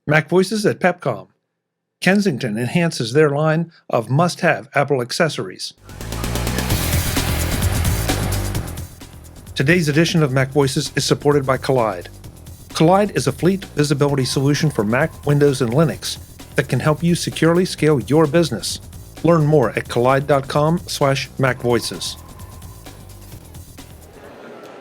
MacVoices at Pepcom. Kensington enhances their line of must-have Apple accessories. Today's edition of MacVoices is supported by Kolide. Kolide is a fleet visibility solution for Mac, Windows, and Linux that can help you securely scale your business. Learn more at kolide.com/MacVoices.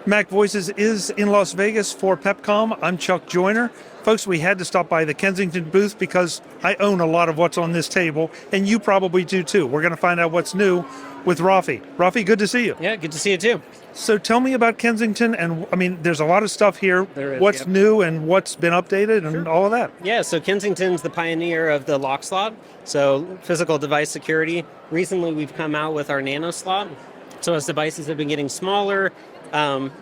MacVoices is in Las Vegas for Pepcom. I'm Chuck Joyner. Folks, we had to stop by the Kensington booth because I own a lot of what's on this table, and you probably do too. We're going to find out what's new with Rafi. Rafi, good to see you. Yeah, good to see you too. So tell me about Kensington, and I mean, there's a lot of stuff here. There is, what's yep. new and what's been updated and all of that. Yeah, so Kensington's the pioneer of the lock slot, so physical device security. Recently, we've come out with our nano slot. So as devices have been getting smaller,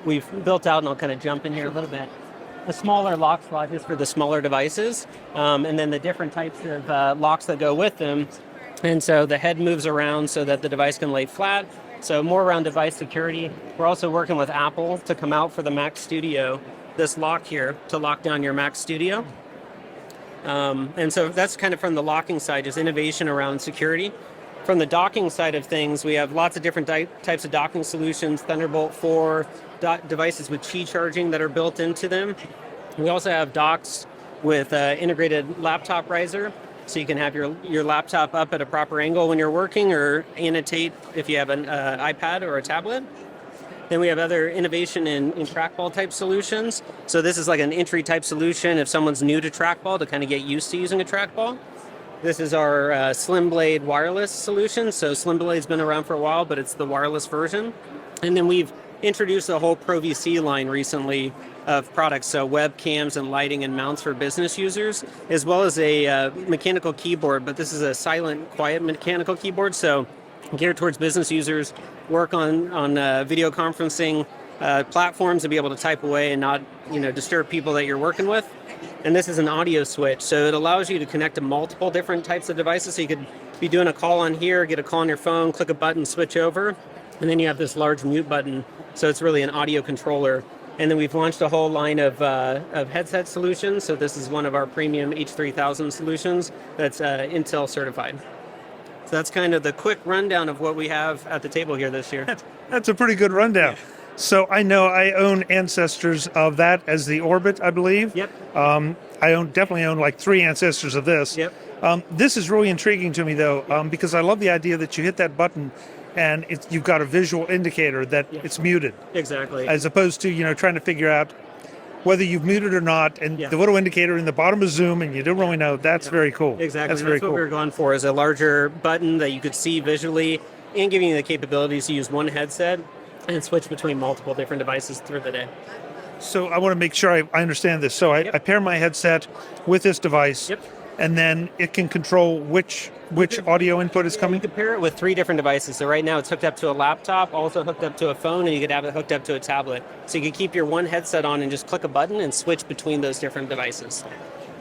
we've built out, and I'll kind of jump in here a little bit, a smaller lock slot just for the smaller devices, and then the different types of locks that go with them. And so the head moves around so that the device can lay flat. So more around device security. We're also working with Apple to come out for the Mac Studio, this lock here to lock down your Mac Studio. And so that's kind of from the locking side, just innovation around security. From the docking side of things, we have lots of different types of docking solutions, Thunderbolt 4, devices with Qi charging that are built into them. We also have docks with integrated laptop riser, so you can have your laptop up at a proper angle when you're working, or annotate if you have an iPad or a tablet. Then we have other innovation in trackball type solutions. So this is like an entry type solution if someone's new to trackball to kind of get used to using a trackball. This is our Slim Blade wireless solution. So Slim Blade's been around for a while, but it's the wireless version. And then we've introduced a whole Pro VC line recently of products, so webcams and lighting and mounts for business users, as well as a mechanical keyboard, but this is a silent, quiet mechanical keyboard, so geared towards business users, work on video conferencing platforms to be able to type away and not disturb people that you're working with. And this is an audio switch, so it allows you to connect to multiple different types of devices, so you could be doing a call on here, get a call on your phone, click a button, switch over, and then you have this large mute button, so it's really an audio controller. And then we've launched a whole line of headset solutions. So this is one of our premium H3000 solutions that's Intel certified. So that's kind of the quick rundown of what we have at the table here this year. That's a pretty good rundown. Yeah. So I know I own ancestors of that as the Orbit, I believe. Yep. I definitely own like 3 ancestors of this. Yep. This is really intriguing to me though, because I love the idea that you hit that button and you've got a visual indicator that it's muted. Exactly. As opposed to, trying to figure out whether you've muted or not, and the little indicator in the bottom of Zoom, and you don't really know. That's very cool. Exactly. That's what we're going for, is a larger button that you could see visually and giving you the capabilities to use one headset and switch between multiple different devices through the day. So I want to make sure I understand this. So I pair my headset with this device, and then it can control which audio input is coming? You could pair it with 3 different devices. So right now it's hooked up to a laptop, also hooked up to a phone, and you could have it hooked up to a tablet. So you could keep your one headset on and just click a button and switch between those different devices.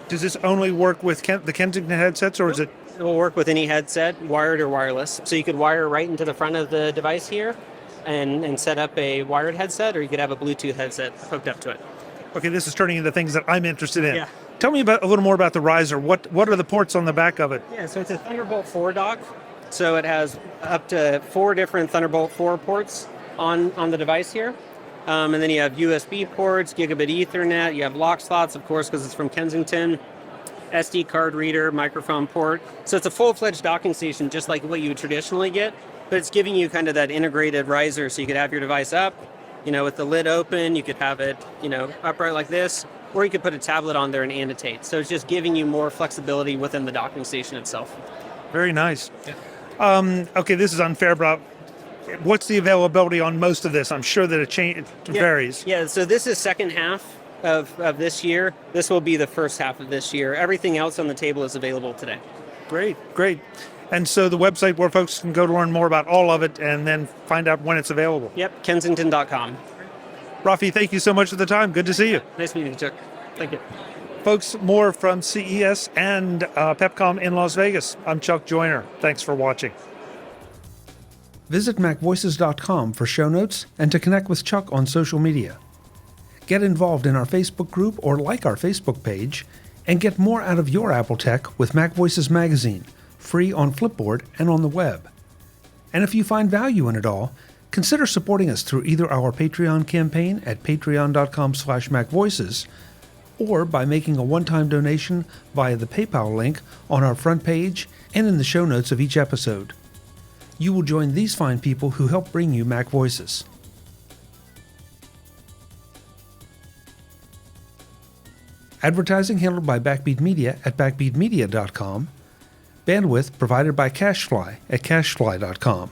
Does this only work with the Kensington headsets, or is it? It will work with any headset, wired or wireless. So you could wire right into the front of the device here and set up a wired headset, or you could have a Bluetooth headset hooked up to it. Okay, this is turning into things that I'm interested in. Yeah. Tell me a little more about the riser. What are the ports on the back of it? Yeah, so it's a Thunderbolt 4 dock. So it has up to 4 different Thunderbolt 4 ports on the device here. And then you have USB ports, gigabit Ethernet, you have lock slots, of course, because it's from Kensington, SD card reader, microphone port. So it's a full-fledged docking station, just like what you would traditionally get, but it's giving you kind of that integrated riser, so you could have your device up, with the lid open, you could have it, upright like this, or you could put a tablet on there and annotate. So it's just giving you more flexibility within the docking station itself. Very nice. Yeah. Okay, this is unfair, but what's the availability on most of this? I'm sure that it varies. Yeah, so this is second half of this year. This will be the first half of this year. Everything else on the table is available today. Great. And so the website where folks can go to learn more about all of it and then find out when it's available. Yep, kensington.com. Rafi, thank you so much for the time. Good to see you. Nice meeting you, Chuck. Thank you. Folks, more from CES and Pepcom in Las Vegas. I'm Chuck Joyner. Thanks for watching. Visit MacVoices.com for show notes and to connect with Chuck on social media. Get involved in our Facebook group or like our Facebook page And get more out of your Apple tech with MacVoices magazine, free on Flipboard and on the web. And if you find value in it all, consider supporting us through either our Patreon campaign at patreon.com/MacVoices or by making a one-time donation via the PayPal link on our front page and in the show notes of each episode. You will join these fine people who help bring you Mac Voices. Advertising handled by Backbeat Media at backbeatmedia.com. Bandwidth provided by CacheFly at cachefly.com.